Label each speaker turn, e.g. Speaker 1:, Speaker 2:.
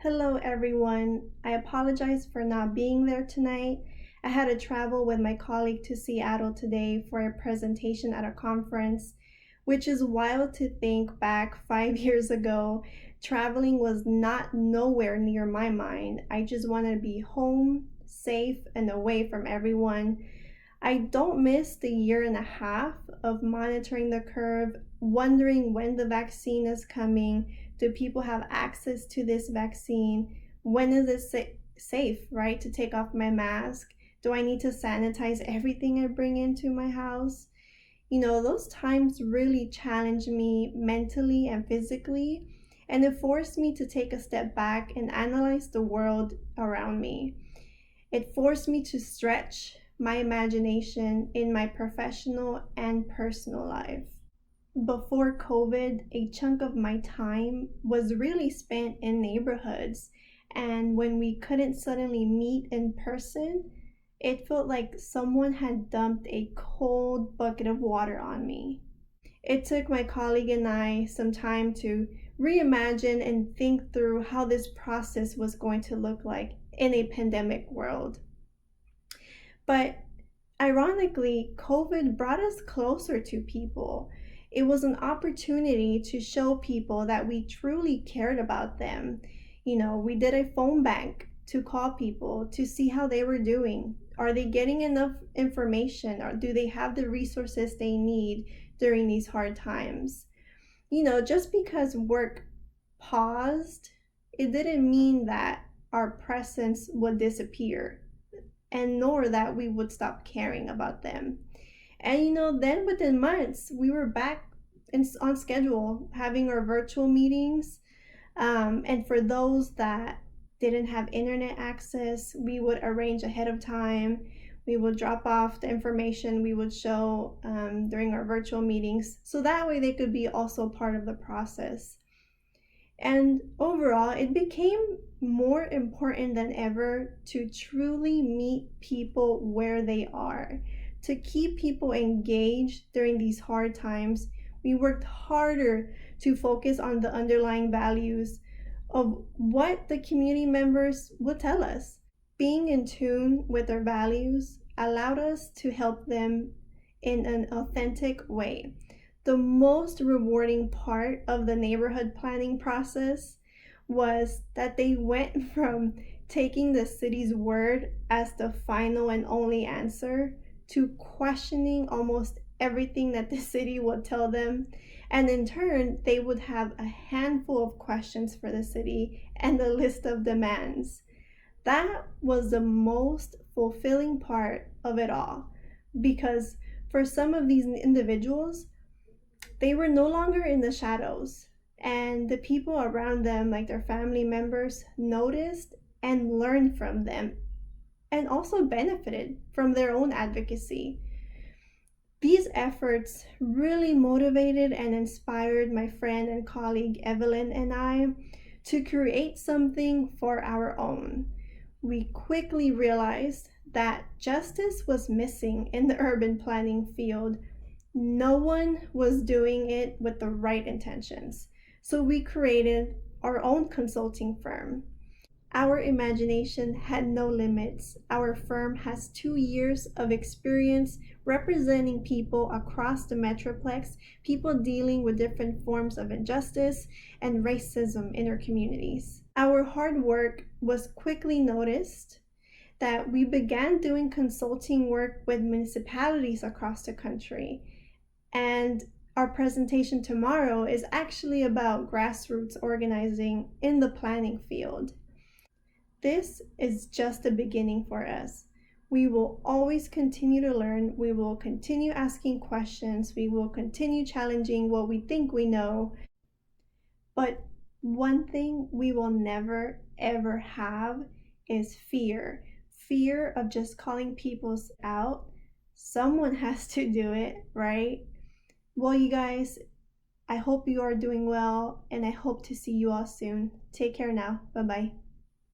Speaker 1: Hello, everyone. I apologize for not being there tonight. I had to travel with my colleague to Seattle today for a presentation at a conference, which is wild to think back 5 years ago. Traveling was not nowhere near my mind. I just wanted to be home, safe, and away from everyone. I don't miss the year and a half of monitoring the curve, wondering when the vaccine is coming. Do people have access to this vaccine? When is it safe, right, to take off my mask? Do I need to sanitize everything I bring into my house? Those times really challenged me mentally and physically, and it forced me to take a step back and analyze the world around me. It forced me to stretch my imagination in my professional and personal life. Before COVID, a chunk of my time was really spent in neighborhoods, and when we couldn't suddenly meet in person, it felt like someone had dumped a cold bucket of water on me. It took my colleague and I some time to reimagine and think through how this process was going to look like in a pandemic world. But ironically, COVID brought us closer to people. It was an opportunity to show people that we truly cared about them. We did a phone bank to call people to see how they were doing. Are they getting enough information, or do they have the resources they need during these hard times? Just because work paused, it didn't mean that our presence would disappear, and nor that we would stop caring about them. And then within months, we were back on schedule having our virtual meetings. And for those that didn't have internet access, we would arrange ahead of time. We would drop off the information we would show during our virtual meetings, so that way they could be also part of the process. And overall, it became more important than ever to truly meet people where they are. To keep people engaged during these hard times, we worked harder to focus on the underlying values of what the community members would tell us. Being in tune with their values allowed us to help them in an authentic way. The most rewarding part of the neighborhood planning process was that they went from taking the city's word as the final and only answer to questioning almost everything that the city would tell them. And in turn, they would have a handful of questions for the city and a list of demands. That was the most fulfilling part of it all, because for some of these individuals, they were no longer in the shadows, and the people around them, like their family members, noticed and learned from them, and also benefited from their own advocacy. These efforts really motivated and inspired my friend and colleague Evelyn and I to create something for our own. We quickly realized that justice was missing in the urban planning field. No one was doing it with the right intentions. So we created our own consulting firm. Our imagination had no limits. Our firm has 2 years of experience representing people across the Metroplex, people dealing with different forms of injustice and racism in our communities. Our hard work was quickly noticed that we began doing consulting work with municipalities across the country. And our presentation tomorrow is actually about grassroots organizing in the planning field. This is just the beginning for us. We will always continue to learn. We will continue asking questions. We will continue challenging what we think we know. But one thing we will never, ever have is fear. Fear of just calling people out. Someone has to do it, right? Well, you guys, I hope you are doing well, and I hope to see you all soon. Take care now. Bye-bye.